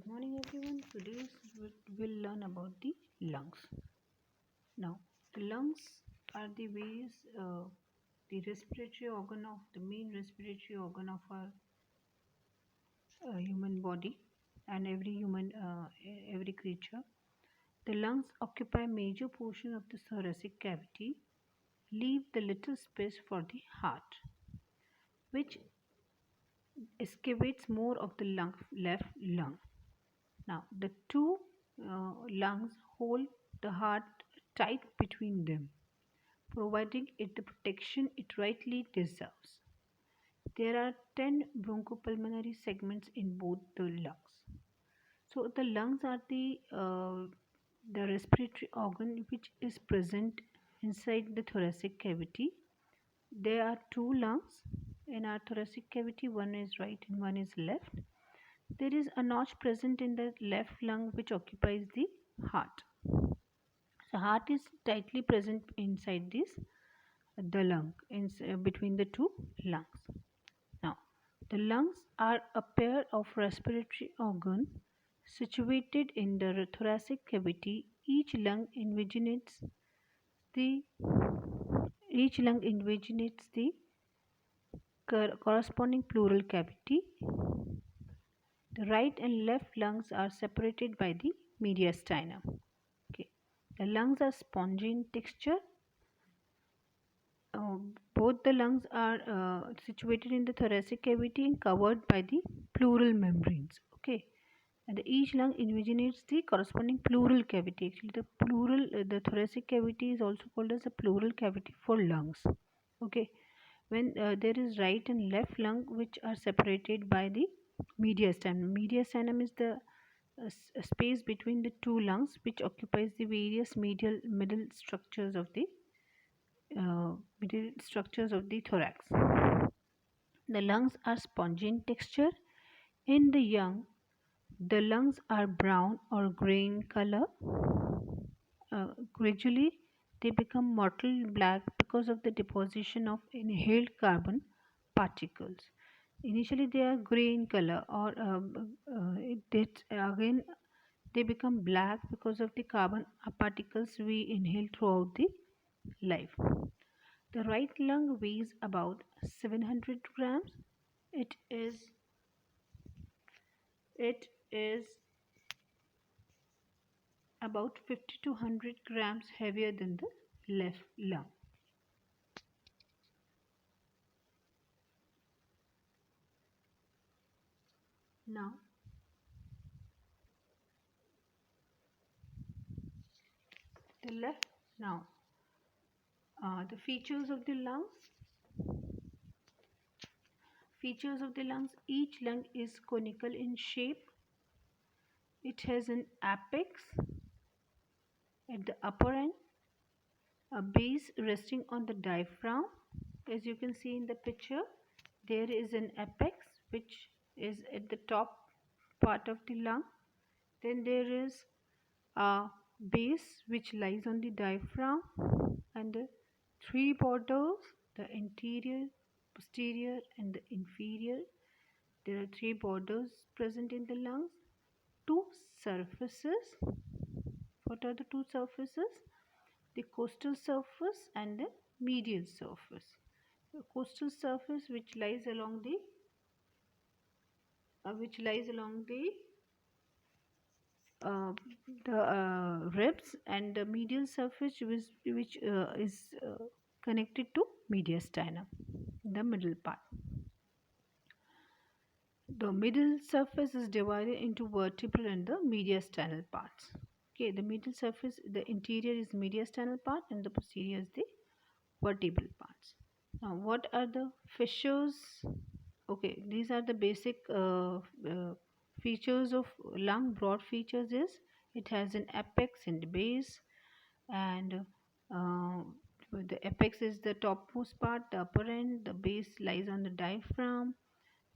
Morning everyone. Today we'll learn about the lungs. Now, the lungs are the the respiratory organ of the main respiratory organ of our human body and every creature. The lungs occupy a major portion of the thoracic cavity, leave the little space for the heart, which excavates more of the left lung. Now, the two lungs hold the heart tight between them, providing it the protection it rightly deserves. There are 10 bronchopulmonary segments in both the lungs. So, the lungs are the respiratory organ which is present inside the thoracic cavity. There are two lungs in our thoracic cavity, one is right and one is left. There is a notch present in the left lung which occupies the heart. So heart is tightly present inside the lung between the two lungs. Now the lungs are a pair of respiratory organ situated in the thoracic cavity. The each lung invaginates the corresponding pleural cavity. The right and left lungs are separated by the mediastinum. Okay. The lungs are spongy in texture. Both the lungs are situated in the thoracic cavity and covered by the pleural membranes. Okay. And each lung invaginates the corresponding pleural cavity. Actually, the thoracic cavity is also called as a pleural cavity for lungs. Okay. When there is right and left lung which are separated by the mediastinum. Mediastinum is the space between the two lungs which occupies the various middle structures of the thorax. The lungs are spongy in texture. In the young, the lungs are brown or gray in color. Gradually, they become mottled black because of the deposition of inhaled carbon particles. Initially, they are gray in color, or again they become black because of the carbon particles we inhale throughout the life. The right lung weighs about 700 grams. It is it is about 50 to 100 grams heavier than the left lung. Now, the left now the features of the lungs. Features of the lungs. Each lung is conical in shape. It has an apex at the upper end, a base resting on the diaphragm. As you can see in the picture, there is an apex which is at the top part of the lung. Then there is a base which lies on the diaphragm, and the three borders, the anterior, posterior and the inferior. There are three borders present in the lungs. Two surfaces. What are the two surfaces? The costal surface and the medial surface. The costal surface which lies along uh, the ribs, and the medial surface which is connected to mediastinum, the middle part. The middle surface is divided into vertebral and the mediastinal parts. Okay, the middle surface, the interior is mediastinal part and the posterior is the vertebral parts. Now, what are the fissures? Okay, these are the basic features of lung. Broad features is it has an apex and base, and the apex is the topmost part, the upper end. The base lies on the diaphragm.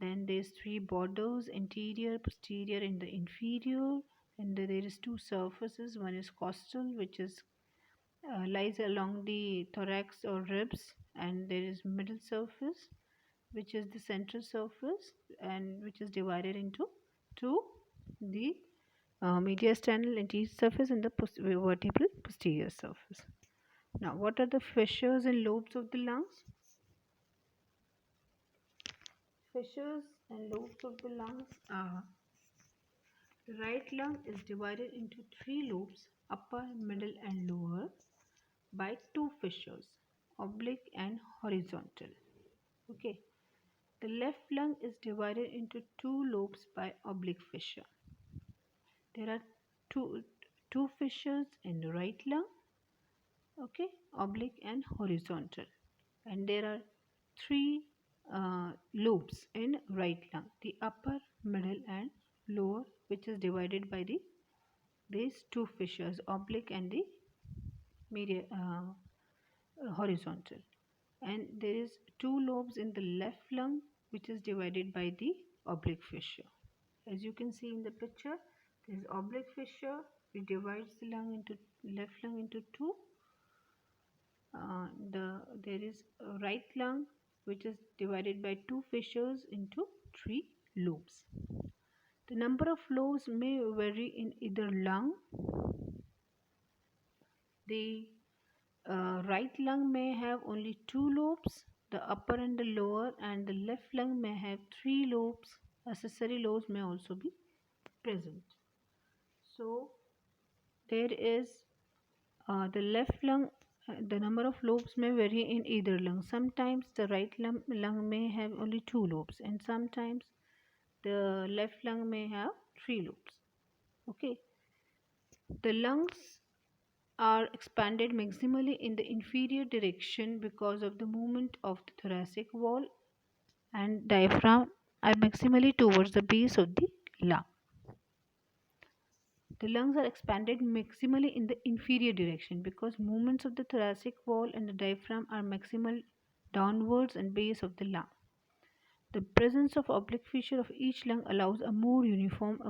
Then there's three borders, anterior, posterior and the inferior. And there is two surfaces. One is costal, which is lies along the thorax or ribs, and there is middle surface which is the central surface and which is divided into two the mediastinal anterior surface and the vertebral posterior surface. Now, what are the fissures and lobes of the lungs? Fissures and lobes of the lungs are: the right lung is divided into three lobes, upper, middle, and lower, by two fissures, oblique and horizontal. Okay. The left lung is divided into two lobes by oblique fissure. There are two, two fissures in the right lung, okay, oblique and horizontal. And there are three lobes in right lung, the upper, middle, and lower, which is divided by these two fissures, oblique and the media, horizontal. And there is two lobes in the left lung, which is divided by the oblique fissure. As you can see in the picture, there is oblique fissure which divides the lung into left lung into two. There is a right lung which is divided by two fissures into three lobes. The number of lobes may vary in either lung. The right lung may have only two lobes, the upper and the lower, and the left lung may have three lobes. Accessory lobes may also be present. So there is the left lung, the number of lobes may vary in either lung. Sometimes the right lung may have only two lobes, and sometimes the left lung may have three lobes. Okay, the lungs are expanded maximally in the inferior direction because of the movement of the thoracic wall, and diaphragm are maximally towards the base of the lung. The lungs are expanded maximally in the inferior direction because movements of the thoracic wall and the diaphragm are maximal downwards and base of the lung. The presence of oblique fissure of each lung allows a more uniform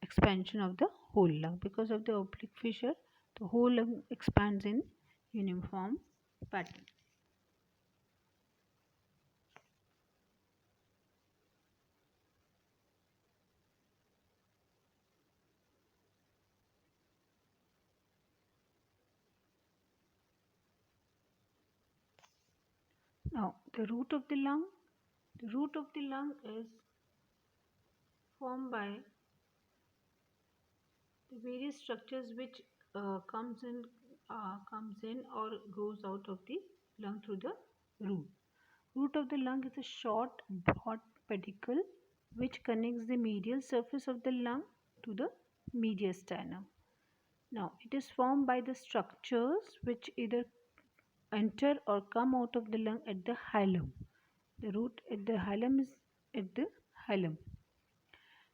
expansion of the whole lung. Because of the oblique fissure, the whole lung expands in uniform pattern. Now, the root of the lung. The root of the lung is formed by the various structures which comes in or goes out of the lung through the root. Root of the lung is a short, broad pedicle which connects the medial surface of the lung to the mediastinum. Now, it is formed by the structures which either enter or come out of the lung at the hilum. The root at the hilum is at the hilum.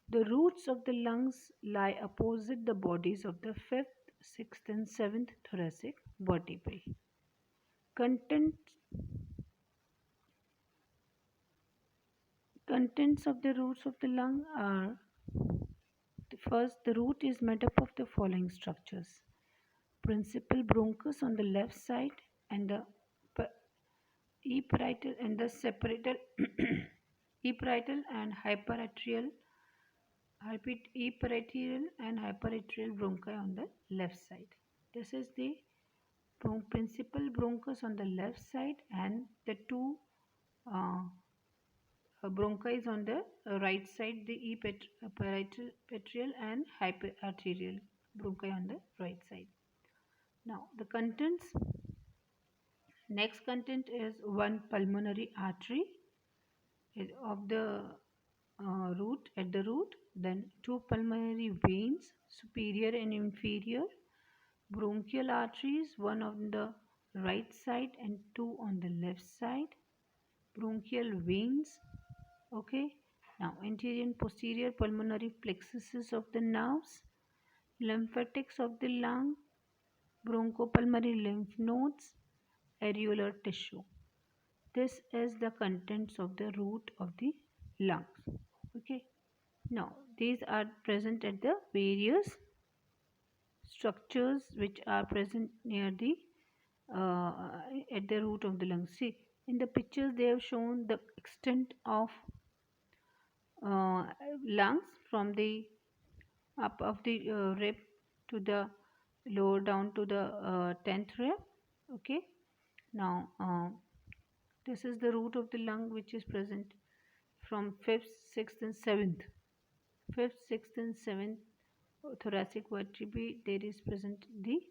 The roots of the lungs lie opposite the bodies of the fifth, sixth, and seventh thoracic vertebrae. Contents of the roots of the lung are: first, the root is made up of the following structures: principal bronchus on the left side, and the eparietal and the separated eparietal and hyperatrial bronchi on the left side. This is the principal bronchus on the left side, and the two uh, bronchi on the right side, the eparietal and hyperarterial bronchi on the right side. Now the contents. Next content is one pulmonary artery of the root at the root, then two pulmonary veins, superior and inferior, bronchial arteries, one on the right side and two on the left side, bronchial veins. Okay, now anterior and posterior pulmonary plexuses of the nerves, lymphatics of the lung, bronchopulmonary lymph nodes, areolar tissue. This is the contents of the root of the lungs. Okay, now these are present at the various structures which are present near the uh, at the root of the lungs. See, in the pictures they have shown the extent of uh, lungs from the up of the rib to the lower down to the 10th rib. Okay, now this is the root of the lung which is present from 5th, 6th and 7th. 5th, 6th and 7th thoracic vertebrae, there is present the